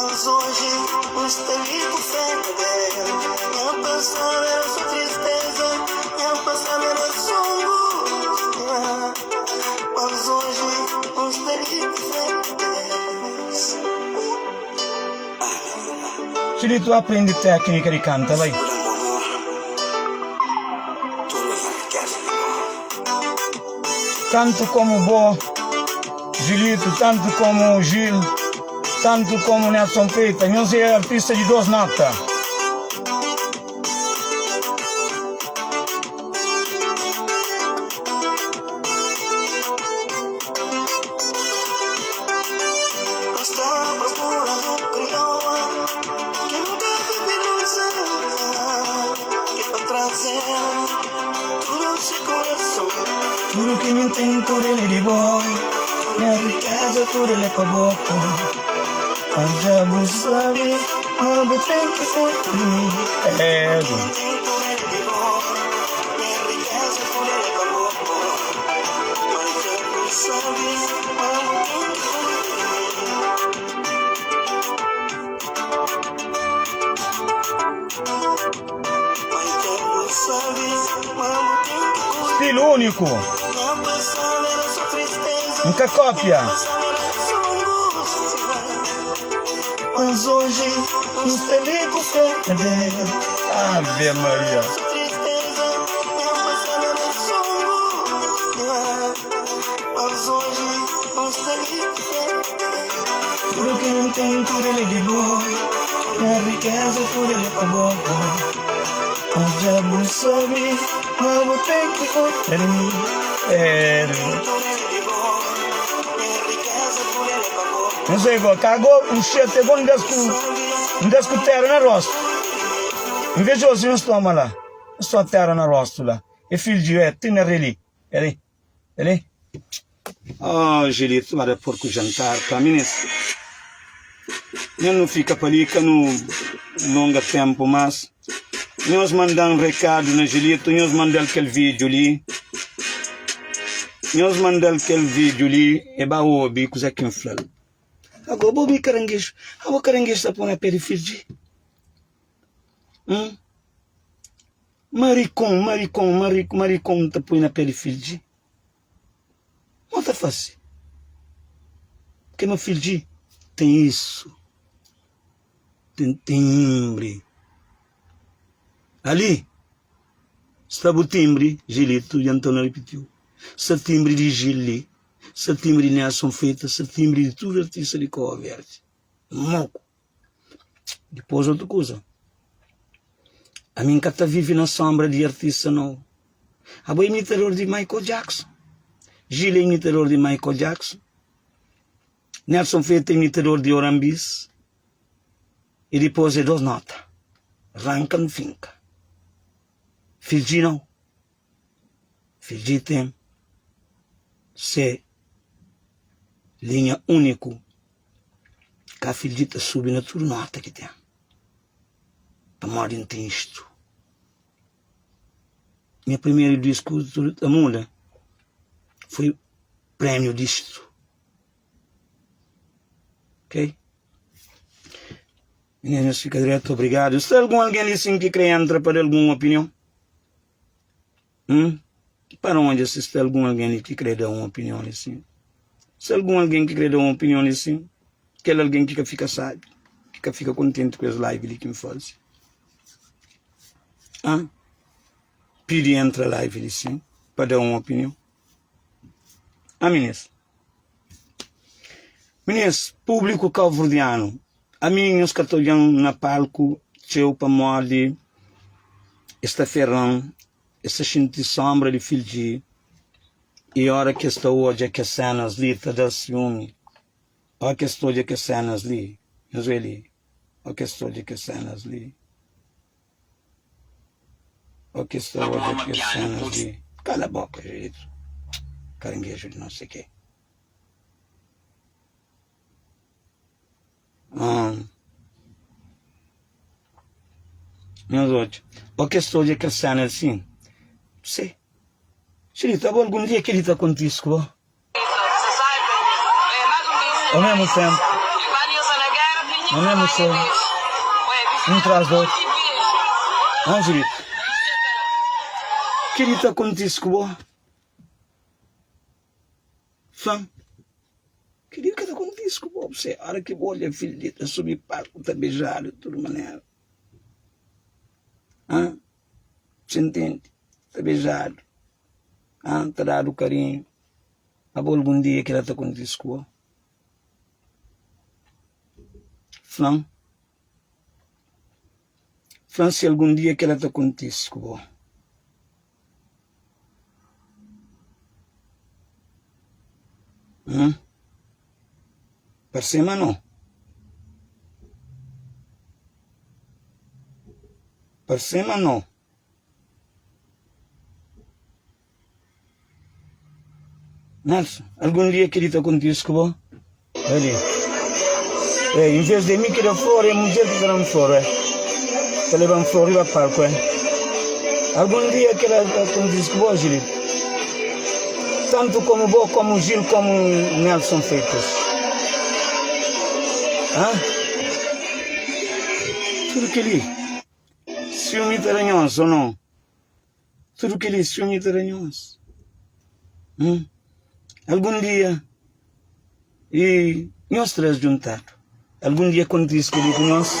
Mas hoje não estou diferente. Minha passada era sua tristeza, minha passada era sua angústia. Mas hoje não estou diferente. Julito, aprende técnica de canto, vai. Tanto como Bo, Julito, tanto como Gil, tanto como Nelson Feita, nós é artista de 2 notas. Estou à procura de crioula que nunca teve ilusão, que para trazer tudo ao seu coração. Tudo que me tem, tudo ele de boy. Minha riqueza, tudo ele é com a boca. Mas já vou saber, mas eu tenho que ser por mim. É, Tudo ele de boy, minha riqueza, tudo ele é com a boca. Mas já vou saber, mas eu tenho que ser por mim. Mas já vou saber, mas eu tenho que ser. estilo único, Minha passada era sua tristeza. nunca cópia. Mas hoje nos telecos perder. Ave Maria. Mas hoje nos telecos perder. Tudo que não tem, tudo ele de boa. Minha riqueza, tudo ele acabou. Mas já vou saber, mas vou ter que correr. Não sei, cagou um cheiro, pegou um desco terra na rosto. Invejoso, não estou lá. Não estou terra na rosto lá. E filho de tem ali. Ele? Oh, Gilito, vai porco jantar para mim. Eu não fica para ali que no longo tempo, mas nós mandamos recado na Gilito, nós mandamos aquele vídeo ali. Nós mandamos aquele vídeo ali, e ba obi, coisa que infla. Agora, bobi caranguejo. Agora, caranguejo está pondo a periferia. Maricom está pondo a periferia. Não está fácil. Porque meu filho tem isso. Tem timbre. Ali, estava o timbre, Gilito, e Antônio repetiu. Se timbre de Gili, se timbre de Nelson Feita, se timbre de tudo artista de Cova Verde. Moco. Depois outra coisa. A mim que vive na sombra de artista não. A boa imitador de Michael Jackson. Gili é imitador de Michael Jackson. Nelson Feita é imitador de Orambis. E depois é 2 notas. Arranca-me finca. Filho não. Filho tem. Se linha único. Que a filho está subindo tudo nota que tem. A morte tem isto. Meu primeiro disco da muda foi prêmio disto. Ok? Meninas, fica direto, obrigado. Se algum alguém assim que quer entrar para alguma opinião? Para onde assiste algum alguém que quer dar uma opinião assim? Se algum alguém que quer dar uma opinião assim, aquele alguém que fica sabe, que fica contente com as lives que me faz. Pede entra live assim, para dar uma opinião. Meninas. Meninas, público calverdiano. A mim, os catolianos na palco, teu para morrer, esta ferrão, essa gente sombra de filho de, e a hora que estou hoje é que as cenas ali, está dando ciúme. A hora que estou hoje é que as cenas ali, não sei ali. A hora que estou hoje é que as cenas ali. A hora que estou hoje é que as cenas ali. Cala a boca, gente. Caranguejo de não sei o quê. Meus outros, o que estou de crescendo assim? Sei. Se ele está algum dia que ele está contigo, ao mesmo tempo. Não é moção. Um traz do outro. Angelito. O que ele está acontecendo com você? Fã? O que ele está acontecendo com você? A hora que olha, filho de Deus, subir palco, está beijado, de toda maneira. Você entende? Está beijado. Está dado carinho. Mas algum dia que ela está acontecendo com você? Fã? Fã, se algum dia que ela está acontecendo com você? Perceba não? Perceba não? Nelson, algum dia que ele está acontecendo com você? Olha, em vez de mim que ele fora, é a mulher que está fora. Está levando fora e vai para o palco. Algum dia que ela está acontecendo com você, Gilito? Tanto como você, como o Gil, como o Nelson feitos. Tudo que ele ciúme taranhoso ou não? Tudo que ele ciúme taranhoso. Algum dia, e nós três juntados, algum dia quando diz que ele com nós,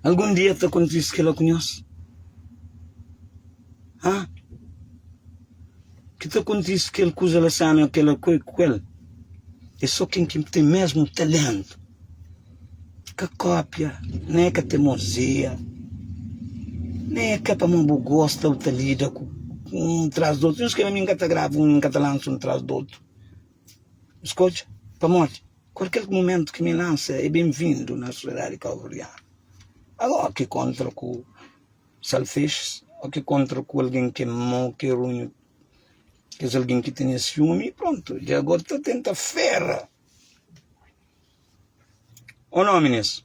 algum dia te acontece que ela conhece? Que te acontece que ele coisa ela sabe aquela coisa com ele? É só quem tem mesmo talento. Que cópia, nem é que teimosia, nem é que para mim gosta ou te lida com um atrás do outro. Não escreve em que grava um que lança um atrás do outro. Escuta, para morte. Qualquer momento que me lança é bem-vindo na sociedade calvariana. Agora, que contra com selfish, ou que contra com alguém que é que é ruim, que é alguém que tem ciúme, pronto, e agora está tenta ferra. Ou não, meninas?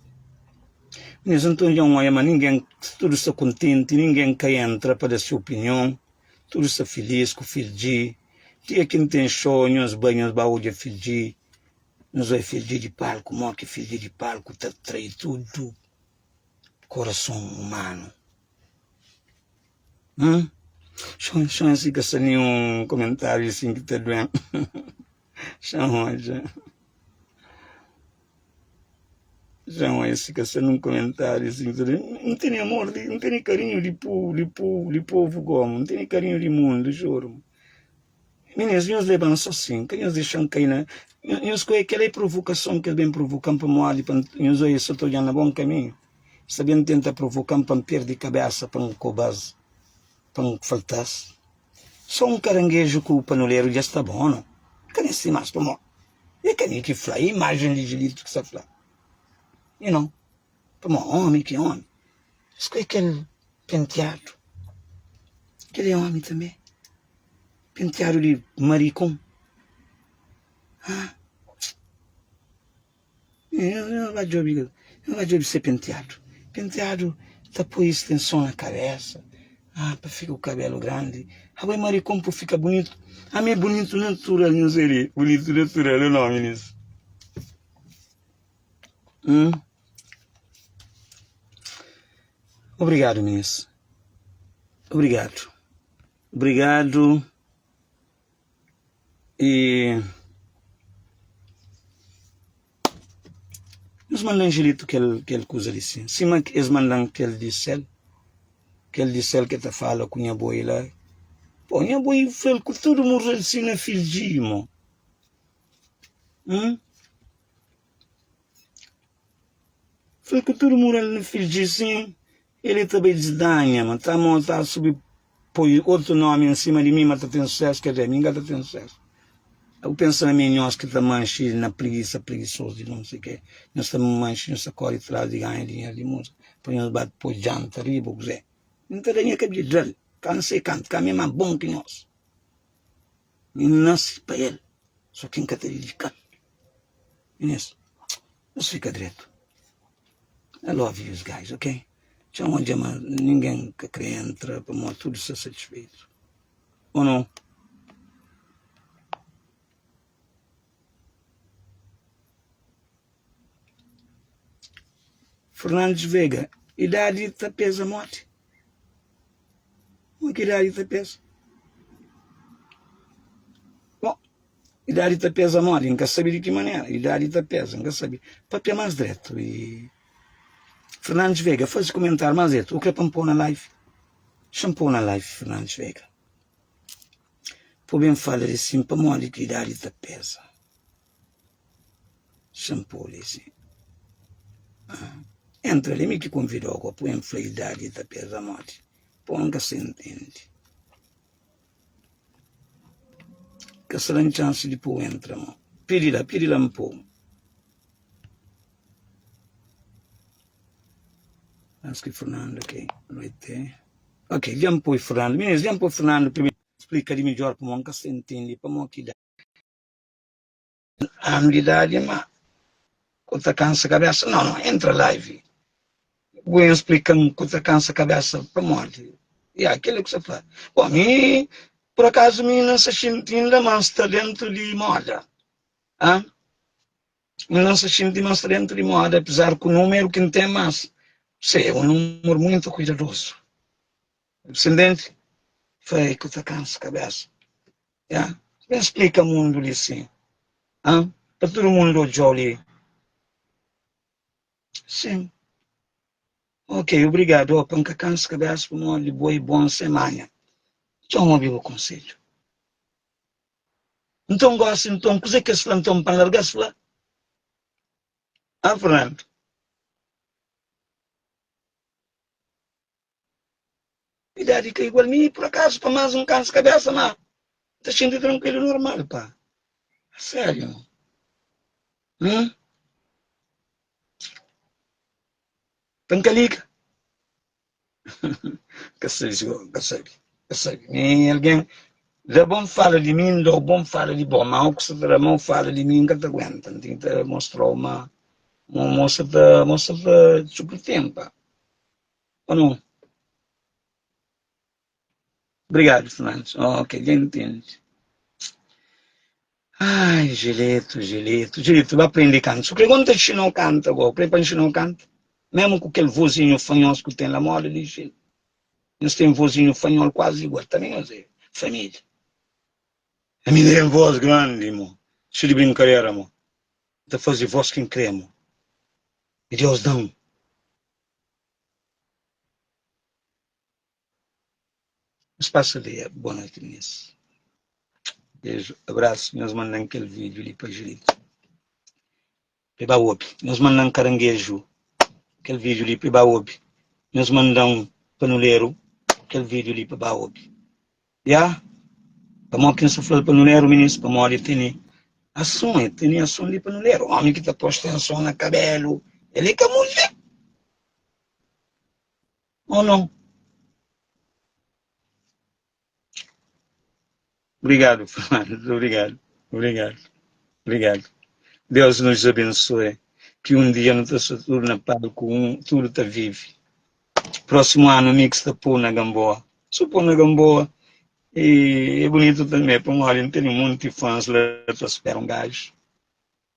Meninas, então já não é, mas ninguém, tudo está contente, ninguém que entra para dar sua opinião, tudo está feliz com o filho de, dia que não tem sonhos, banhos, baú de filho de, nós é filho de palco, mó que filho de palco, está trai tudo, coração humano. Chama assim que sem nenhum comentário assim que está doendo. Chama já. Chama assim que sem um comentário assim que não tem amor, não tem carinho de povo como, não tem carinho de mundo, juro. Meninas, nós levamos só assim, que nós deixamos cair na... Nós com aquela provocação que eles vêm provocando para moar, nós aí só estou no bom caminho. Sabendo tentar provocar para perder cabeça, para um cobase. Para não faltasse. Só um caranguejo com o panoleiro já está bom, não? Cadê esse mais para morrer? E cadê que fala? Imagem de Gilito que está falando. E não? Para morrer, homem, que homem. Isso que é aquele penteado. Aquele é homem também. Penteado de maricom. Não vai de obrigar. Não vai de ser penteado. Penteado está por extensão na cabeça. Para ficar o cabelo grande. Agora maricom para ficar bonito. A mim é bonito natural, não seria? Bonito natural, é o nome nisso. Obrigado, meninas. Obrigado. Obrigado. E... Nos mandam Angelito que ele coisa ali sim. Cima que eles mandam que ele disse que está fala com a boi lá. Pô, a boi fala com todo mundo assim na filho. Fala com todo mundo na filho sim. Ele também desdanha, mas está a subir, põe outro nome em cima de mim, mas está tendo sucesso, quer dizer, ninguém está tendo sucesso. Eu penso na minha nós que está manchando na preguiçoso de não sei o que. Nós estamos manchando essa cor atrás de ganhar dinheiro de música. Põe nós bate por janta, ribo, Zé. Não tem dinheiro que drill. Cansei canto, que é mais bom que nós. E nasce para ele. Só quem quer ter dedicado. Inês, Mas fica direito. I love you guys, ok? Já onde ninguém que quer entrar para mim tudo ser satisfeito. Ou não? Fernandes Veiga, idade está pesa morte. Que idade está pesa? Bom, idade está pesa morte, nunca sabia de que maneira. Idade está pesa, nunca sabia. Papel mais direto. E Fernandes Veiga, faz comentário mais direto. O que é para pôr na live? Shampoo na live, Fernandes Veiga. Por bem falar assim, para morte que idade está pesa. Shampoo assim. Entra ali, me que convidou agora, por idade está pesa morte. Por nunca se entende. Que será a chance de pôr entrar, mano. Pedi lá um pouco. Acho que Fernando, ok. Ok, já me põe Fernando. Meninas, já me põe Fernando para me explicar melhor para nunca se entende. Para mim que dá. Ano de idade, mas quando cansa a cabeça, não, entra live. Vou explicar quando cansa a cabeça para morte. E aquilo que você faz. Bom, mim, por acaso, mim não se sentindo mais talento de moda. Não se sentindo mais talento de moda, apesar que o número que não tem mais. Sei, é um número muito cuidadoso. Descendente, foi que você cansa a cabeça. Yeah? Me explica o mundo ali assim. Para todo mundo jolly. Sim. Ok, obrigado. Para que cansa a cabeça, para uma boa semana. Já ouvi o conselho. Então, gosto, então, coisa que se então para largar-se lá? Fernando? Idade que é igual a mim, por acaso, para mais cansa a cabeça, mas está sendo tranquilo, normal, pá. Sério. Pancalica. Que sabe. E alguém, da bom fala de mim, do bom fala de bom, mas o que se dá mal fala de mim, que te aguenta. Tem que mostrar uma moça de super tempo. Ou não? Obrigado, Fernandes. Ok, já entende. Ai, Gileto, vai aprender canto. Se pergunta se não canta agora, prepara se não canta. Mesmo com aquele vozinho fanhoso que tem lá, moda de Gil. Nós temos vozinho fanhol quase igual, também, eu sei, família. A minha tem voz grande, irmão. Se de brincadeira, irmão. Está fazer voz quem crê, irmão. E Deus dá. Espaço ali, boa noite, Inês. Beijo, abraço. Nós mandamos aquele vídeo ali para Gilito. Para Baobi. Nós mandamos caranguejo. Aquele vídeo ali para Baobi. Nós mandamos panuleiro. Aquele vídeo ali para Baobi. Já? Para mim, quem sofreu panuleiro, ministro, para mim, tem ação ali panuleiro. O homem que está posto ação na cabelo. Ele é que a mulher. Ou não? Obrigado, Fernando. Obrigado. Deus nos abençoe. Que um dia não está tudo na palco, tudo está vivo. Próximo ano, o mix está pôr na Gamboa. Só pôr na Gamboa. E é bonito também, para um tem um monte de fãs lá para esperar um gajo.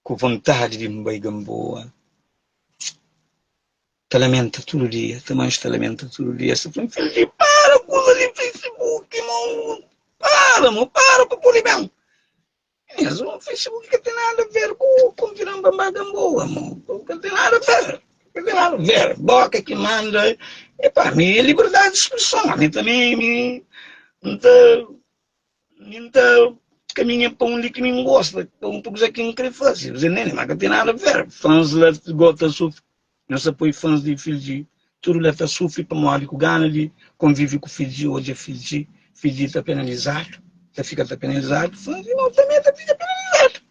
Com vontade de ir para Gamboa. Te lamenta todo dia. Também te lamenta todo dia. Você fala, filho, para com ali no Facebook, irmão. Para pôr bem. Mas o Facebook não tem nada a ver com virar para Gamboa, irmão. Não tem nada a ver. Boca que manda. É para mim, é liberdade de expressão. A mim também, então, caminha para onde que me gosta, para um pouco que não quer fazer. Mas não tem nada a ver. Fãs lá gostam sofrer. Nós apoiamos fãs de Fiji. Tudo lá está sofrendo para morrer com gana de convive com Fiji. Hoje é Fiji está penalizado. Fica penalizado. Fãs também está penalizado.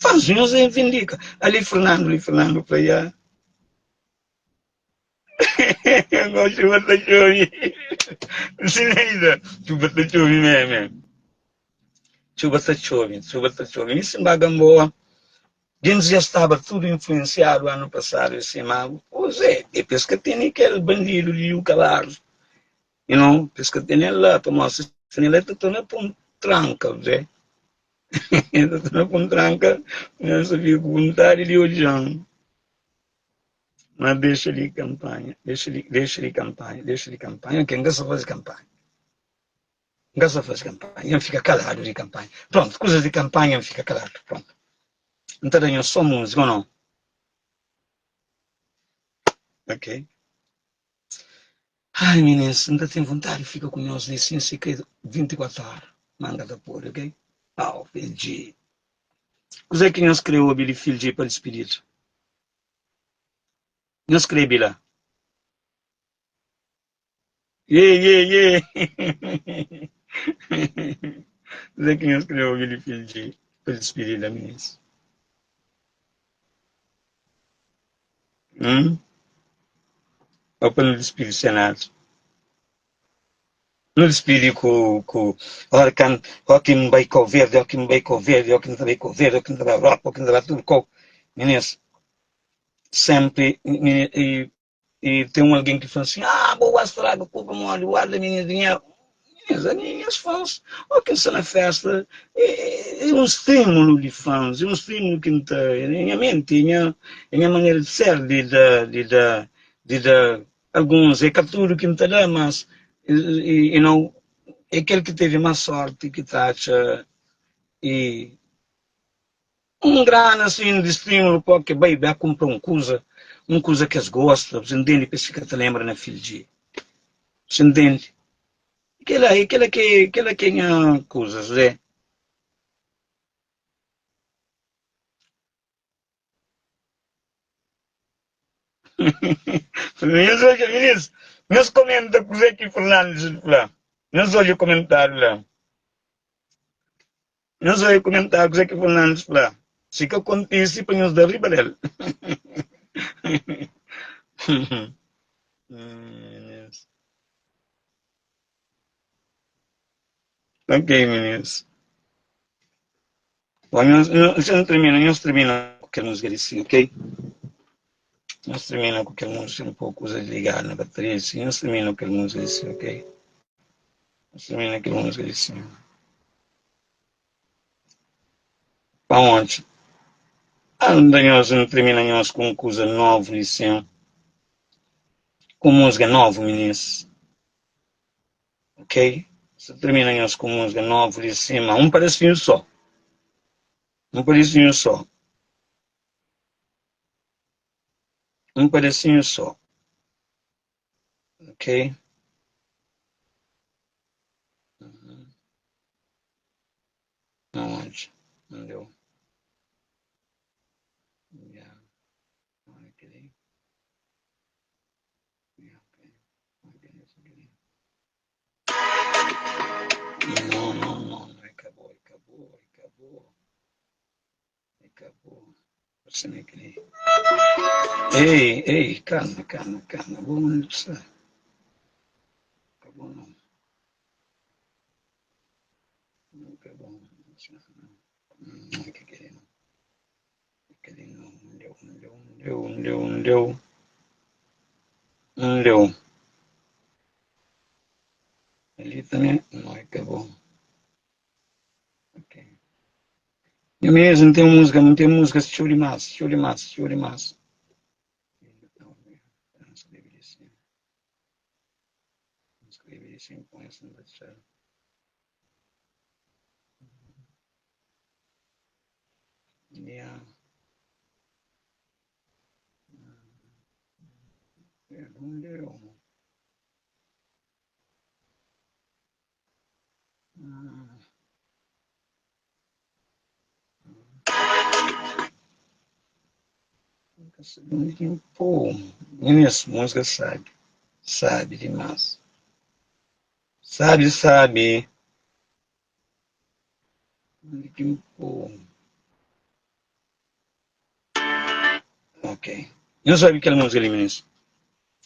Fãs reivindica. Ali Fernando para allá. Eu gosto de botar chove. Sineda, tu botar chove mesmo. Tu botar chove. Isso em Gamboa. gente já estava tudo influenciado ano passado, assim, mas, pois é, depois que tem aquele bandido de o Calaros, depois que tem ele lá, para mostrar, ele está na tranca, Zé. Ele está na tranca, não sabia com vontade de hoje. Mas deixa ali campanha, deixa ali campanha, quem gosta de fazer campanha. Gosta de fazer campanha, fica calado de campanha. Pronto, coisas de campanha, fica calado, pronto. Então, eu sou músico, não? Ok. Ai, meninas, ainda tem vontade, fica com nós licença e 24 horas. Manga da porra, ok? Pau, filho. Cos'è que nós criou aquele filho para o espírito? Nós escrevi lá. Yeah. Cos'è que nós criou aquele filho para o espírito da meninas? Ou para o espírito senado? No espírito com olha que me vai com verde, olha que me vai com verde, olha que me vai com verde, olha que me vai Europa, olha que me vai tudo com meninas. Sempre e tem alguém que fala assim, boa estraga, pouco mole, guarda minhas fãs, ou que está na festa, é um estímulo de fãs, é um estímulo que está em minha mente, em minha maneira de ser, de dar alguns, é captura que me dá, mas não, é aquele que teve mais sorte, que taxa, e grana assim de estímulo, porque baby, a comprar uma coisa que eles gostam, você entende? Pensa que te lembra na filha de, você entende? Aquela que é coisas, né? Meus comentários com o Zé Fernandes lá. Não sou eu comentário lá. Não sou eu comentário com o Zé Fernandes lá. Se que acontece, põe os da riba dele. Ok, meninos. Bom, nós terminamos com aquele música assim, ok? Nós terminamos com aquele música um pouco desligar na bateria, assim. Nós terminamos com aquele música assim, ok? Nós terminamos com aquele música assim. Para onde? Nós terminamos com coisa nova, assim. Com música nova, meninos. Ok? Se terminamos com música nova de cima, um pedacinho só. Um pedacinho só. Um pedacinho só. Ok? Aonde? Não deu. Não. Acabou. Você nem queria. Ei, calma. Vamos lançar. Acabou não. Não acabou. Não é que querer não. Não deu. Ali também não acabou. Ok. Eu mesmo não tenho música, chore mais. Escrevi assim, põe essa no deixar. Yeah. Não deu. Pô, minha música sabe demais. Sabe. Pô. Ok. Eu sabia aquela música ali, meninos.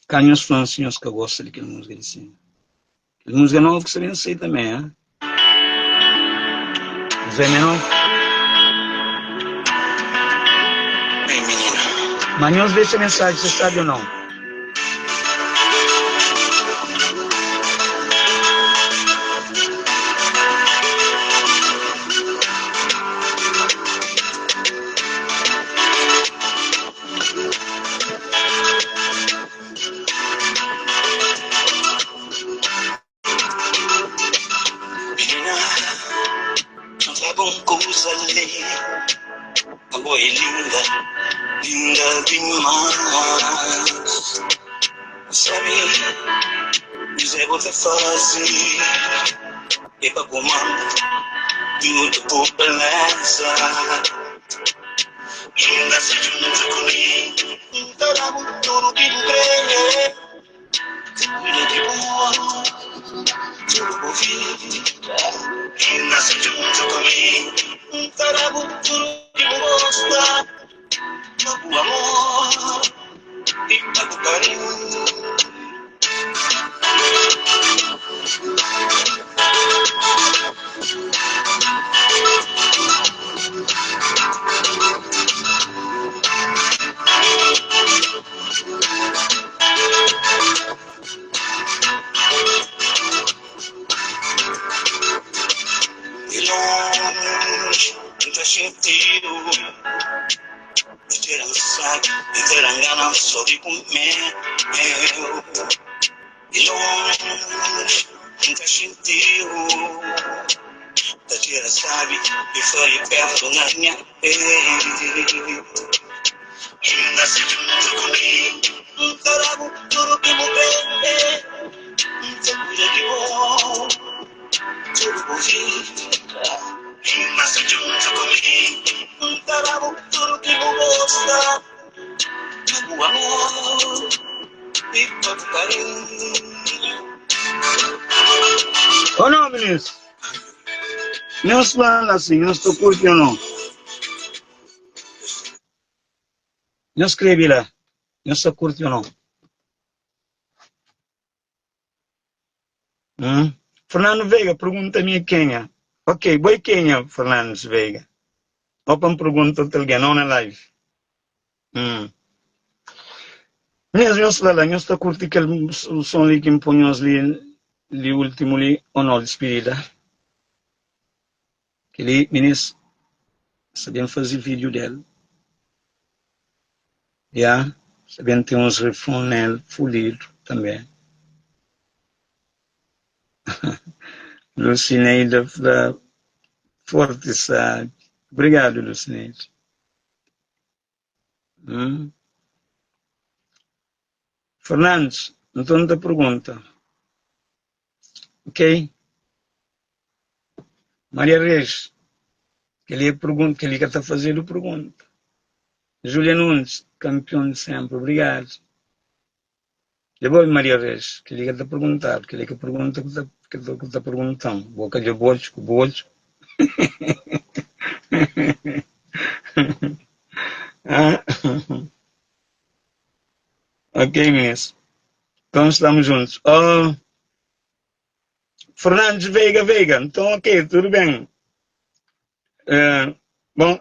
Canhos fãs que gostam daquela música assim. Aquela música nova que você não sei também, hein? Zé Menor. Mas não deixa mensagem, você sabe ou não? Menina, não tá bom coisa ali. A boa é linda, linda demais. Sabe, dizer outra frase. E pra comando, tudo por beleza. Linda, se junta comigo. Então, tudo que me crê. Tudo de bom. Tudo por vida, e nasce junto comigo. Fará tudo que gosta, o amor e o carinho. De longe, nunca sentiu. Esperança, enterangana, sorri com meu. De longe, nunca sentiu. Da tira sabe, e foi perto na minha pele. E nasce junto comigo, trago tudo que morrer. Segura de bom, tudo por vida. E nasce junto comigo, trago tudo que gosta. O amor e todo carinho. Ô não, ministro. Não se fala assim, não estou curtindo não. Não escrevi lá. Não estou curtindo não. Fernando Veiga, pergunta-me quem é. Ok, boi quem é Fernando Veiga? Opa, pergunta a alguém, não na live. Mesmo eu sei lá, eu estou curtindo aquele som ali que me põe ali último ali, ou não, despedida. Aquele ministro, sabendo fazer vídeo dele. Já, sabendo ter uns refrões nele, fulido também. Lucineida da forte, sabe? Obrigado, Lucineida. Fernandes, então te pergunta. Ok? Maria Reis, que ele pergunta, que ele quer estar fazendo pergunta. Júlia Nunes, campeão de sempre, obrigado. Depois Maria Reis, que ele quer estar perguntar, que ele quer pergunta que está perguntando. Boca de bolso, bolso. Ok, mesmo. Então estamos juntos. Oh, Fernandes Veiga. Então, ok, tudo bem. Bom,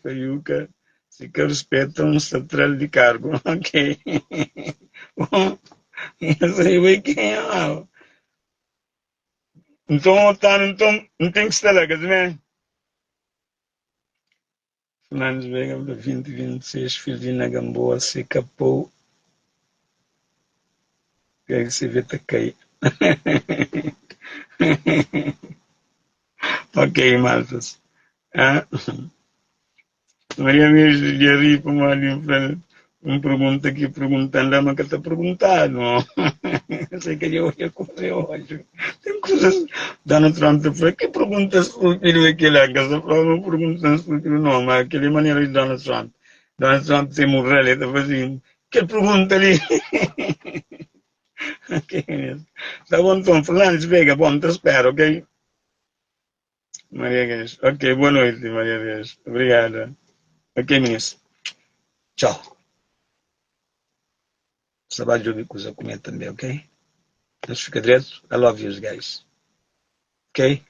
Fayuca, se que respeita um central de cargo. Ok. Bom, eu sei quem é. Então, não tem que estar lá, quer dizer, Fernandes Veiga, 2026, filho de Nagamboa, se capou. Que se vê tá cair. Ok, maltas. Maria mesmo de rir para uma pergunta aqui perguntando, mas que está perguntando. Sei que eu ia correr hoje. Tem coisas. Donald Trump foi que perguntas estúpidas aquele que essa prova pergunta estúpida não, mas aquele maneira de Donald Trump. Donald Trump se morreu, ele está fazendo. Que pergunta ali? Ok, mesmo. Tá bom, então, Fernandes Veiga, bom, te espero, ok? Maria Guedes. Ok, boa noite, Maria Guedes. Obrigada. Ok, ministro. Tchau. Trabalho de coisa comer também, ok? Deus fica direto. I love you guys. Ok?